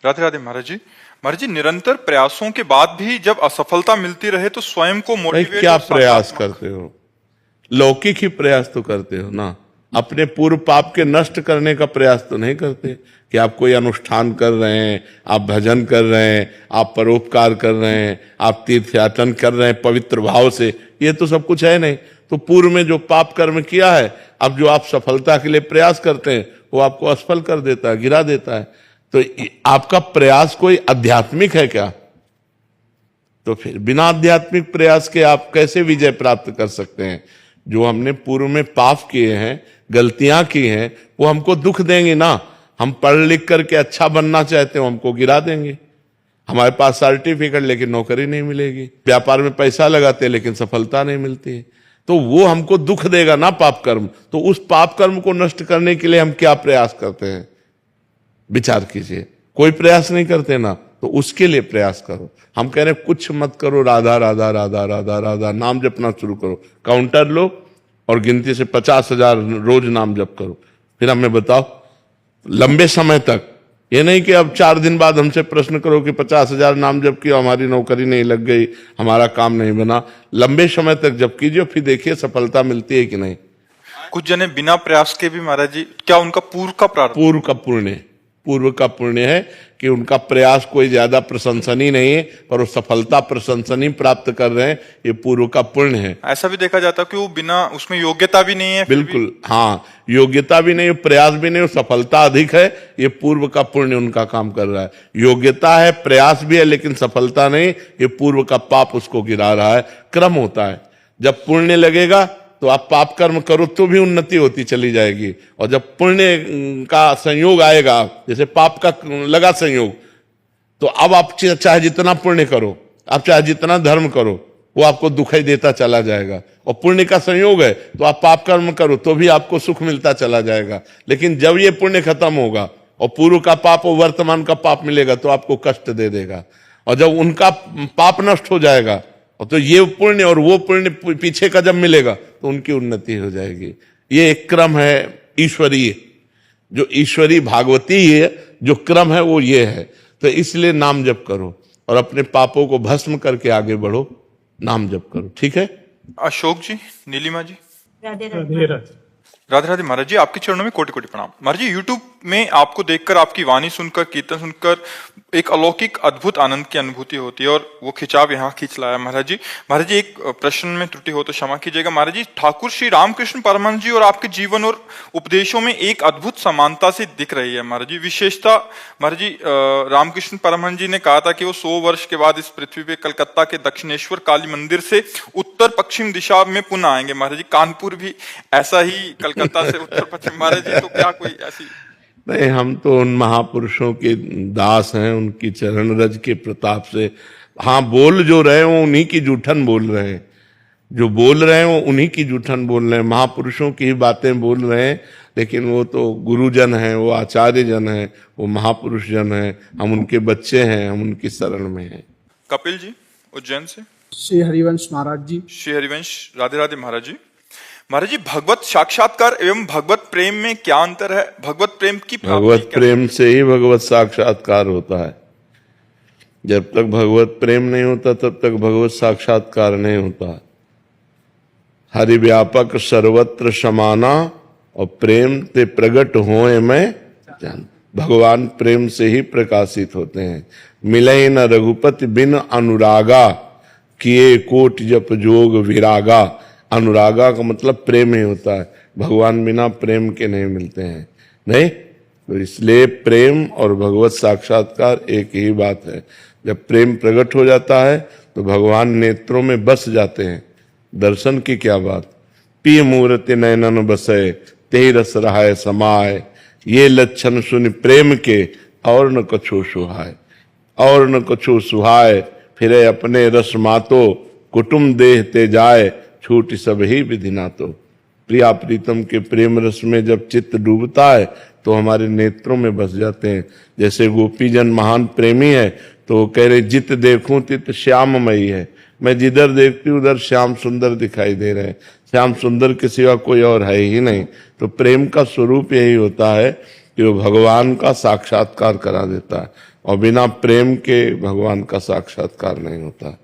राधे राधे महाराज जी। महाराज जी, निरंतर प्रयासों के बाद भी जब असफलता मिलती रहे तो स्वयं को भाई मोटिवेट क्या और प्रयास सकारात्मक करते हो? लौकिक ही प्रयास तो करते हो ना, अपने पूर्व पाप के नष्ट करने का प्रयास तो नहीं करते कि आप कोई अनुष्ठान कर रहे हैं, आप भजन कर रहे हैं, आप परोपकार कर रहे हैं, आप तीर्थ यात्रा कर रहे हैं पवित्र भाव से। ये तो सब कुछ है नहीं। तो पूर्व में जो पाप कर्म किया है, अब जो आप सफलता के लिए प्रयास करते हैं वो आपको असफल कर देता है, गिरा देता है। तो आपका प्रयास कोई आध्यात्मिक है क्या? तो फिर बिना आध्यात्मिक प्रयास के आप कैसे विजय प्राप्त कर सकते हैं? जो हमने पूर्व में पाप किए हैं, गलतियां की हैं, वो हमको दुख देंगे ना। हम पढ़ लिख करके अच्छा बनना चाहते हो, हमको गिरा देंगे। हमारे पास सर्टिफिकेट लेकिन नौकरी नहीं मिलेगी, व्यापार में पैसा लगाते लेकिन सफलता नहीं मिलती है। तो वो हमको दुख देगा ना पाप कर्म। तो उस पाप कर्म को नष्ट करने के लिए हम क्या प्रयास करते हैं? विचार कीजिए। कोई प्रयास नहीं करते ना, तो उसके लिए प्रयास करो। हम कह रहे हैं कुछ मत करो, राधा राधा राधा राधा राधा नाम जपना शुरू करो। काउंटर लो और गिनती से 50,000 रोज नाम जप करो। फिर हमें बताओ लंबे समय तक। ये नहीं कि अब 4 दिन बाद हमसे प्रश्न करो कि 50,000 नाम जप किया, हमारी नौकरी नहीं लग गई, हमारा काम नहीं बना। लंबे समय तक जप कीजिए, फिर देखिए सफलता मिलती है कि नहीं। कुछ जने बिना प्रयास के भी महाराज जी, क्या उनका पूर्व का प्रारब्ध? पूर्व का पुण्य है कि उनका प्रयास कोई ज्यादा प्रशंसनीय नहीं है, पर वो सफलता प्रशंसनीय प्राप्त कर रहे हैं, ये पूर्व का पुण्य है। ऐसा भी देखा जाता है कि वो बिना उसमें योग्यता भी नहीं है, फिर भी बिल्कुल, हाँ, योग्यता भी नहीं, प्रयास भी नहीं, सफलता अधिक है। ये पूर्व का पुण्य उनका काम कर रहा है। योग्यता है, प्रयास भी है, लेकिन सफलता नहीं, ये पूर्व का पाप उसको गिरा रहा है। क्रम होता है। जब पुण्य लगेगा तो आप पाप कर्म करो तो भी उन्नति होती चली जाएगी, और जब पुण्य का संयोग आएगा, जैसे पाप का लगा संयोग, तो अब आप चाहे जितना पुण्य करो, आप चाहे जितना धर्म करो, वो आपको दुख ही देता चला जाएगा। और पुण्य का संयोग है तो आप पाप कर्म करो तो भी आपको सुख मिलता चला जाएगा। लेकिन जब ये पुण्य खत्म होगा और पूर्व का पाप और वर्तमान का पाप मिलेगा तो आपको कष्ट दे देगा। और जब उनका पाप नष्ट हो जाएगा तो ये पुण्य और वो पुण्य पीछे का जब मिलेगा तो उनकी उन्नति हो जाएगी। ये एक क्रम है ईश्वरीय, जो ईश्वरी भागवती है जो क्रम है वो ये है। तो इसलिए नाम जप करो और अपने पापों को भस्म करके आगे बढ़ो, नाम जप करो। ठीक है? अशोक जी, नीलिमा जी। राधे राधे। राधे राधे महाराज जी, आपके चरणों में कोटि कोटि प्रणाम। महाराज जी, यूट्यूब में आपको देखकर, आपकी वाणी सुनकर, कीर्तन सुनकर एक अलौकिक अद्भुत आनंद की अनुभूति होती है, और वो खिंचाव यहाँ खींच लाया महाराज जी। महाराज जी, एक प्रश्न में त्रुटि हो तो क्षमा कीजिएगा। महाराज जी, ठाकुर श्री रामकृष्ण परमहंस जी और आपके जीवन और उपदेशों में एक अद्भुत समानता से दिख रही है महाराज जी। विशेषता महाराज जी, रामकृष्ण परमहंस जी ने कहा था कि वो 100 वर्ष के बाद इस पृथ्वी पे कलकत्ता के दक्षिणेश्वर काली मंदिर से उत्तर पश्चिम दिशा में पुनः आएंगे। महाराज जी, कानपुर भी ऐसा ही कलकत्ता से उत्तर पश्चिम। महाराज जी, तो क्या कोई ऐसी? नहीं, हम तो उन महापुरुषों के दास हैं, उनकी चरण रज के प्रताप से। हाँ, बोल जो रहे हैं वो उन्हीं की जूठन बोल रहे हैं, जो बोल रहे हैं वो उन्हीं की जूठन बोल रहे हैं, महापुरुषों की ही बातें बोल रहे हैं। लेकिन वो तो गुरुजन हैं, वो आचार्य जन हैं, वो महापुरुष जन हैं। हम उनके बच्चे हैं, हम उनकी शरण में हैं। कपिल जी, उज्जैन से। श्री हरिवंश महाराज जी। श्री हरिवंश। राधे राधे महाराज जी। महाराज जी, भगवत साक्षात्कार एवं भगवत प्रेम में क्या अंतर है? भगवत प्रेम की प्राप्ति भगवत प्रेम से ही भगवत साक्षात्कार होता है। जब तक भगवत प्रेम नहीं होता तब तक भगवत साक्षात्कार नहीं होता। हरि व्यापक सर्वत्र समाना और प्रेम ते प्रगट होए में जान। भगवान प्रेम से ही प्रकाशित होते हैं। मिले न रघुपति बिन अनुरागा, किए कोट जप जोग विरागा। अनुरागा का मतलब प्रेम ही होता है। भगवान बिना प्रेम के नहीं मिलते हैं, नहीं। तो इसलिए प्रेम और भगवत साक्षात्कार एक ही बात है। जब प्रेम प्रकट हो जाता है तो भगवान नेत्रों में बस जाते हैं। दर्शन की क्या बात। पिय मूर्ति नयनन बसे, ते रस रहाय समाय। ये लक्षण सुन प्रेम के, और न कछो सुहाय। और न कछो सुहाय, फिरे अपने रस मातो। कुटुम देह ते जाए, छूट सब ही विधि नातो। प्रिया प्रीतम के प्रेम रस में जब चित्त डूबता है तो हमारे नेत्रों में बस जाते हैं। जैसे गोपीजन महान प्रेमी है तो वो कह रहे, जित देखूं तित श्याममयी है। मैं जिधर देखती हूँ उधर श्याम सुंदर दिखाई दे रहे हैं। श्याम सुंदर के सिवा कोई और है ही नहीं। तो प्रेम का स्वरूप यही होता है कि वो भगवान का साक्षात्कार करा देता है। और बिना प्रेम के भगवान का साक्षात्कार नहीं होता।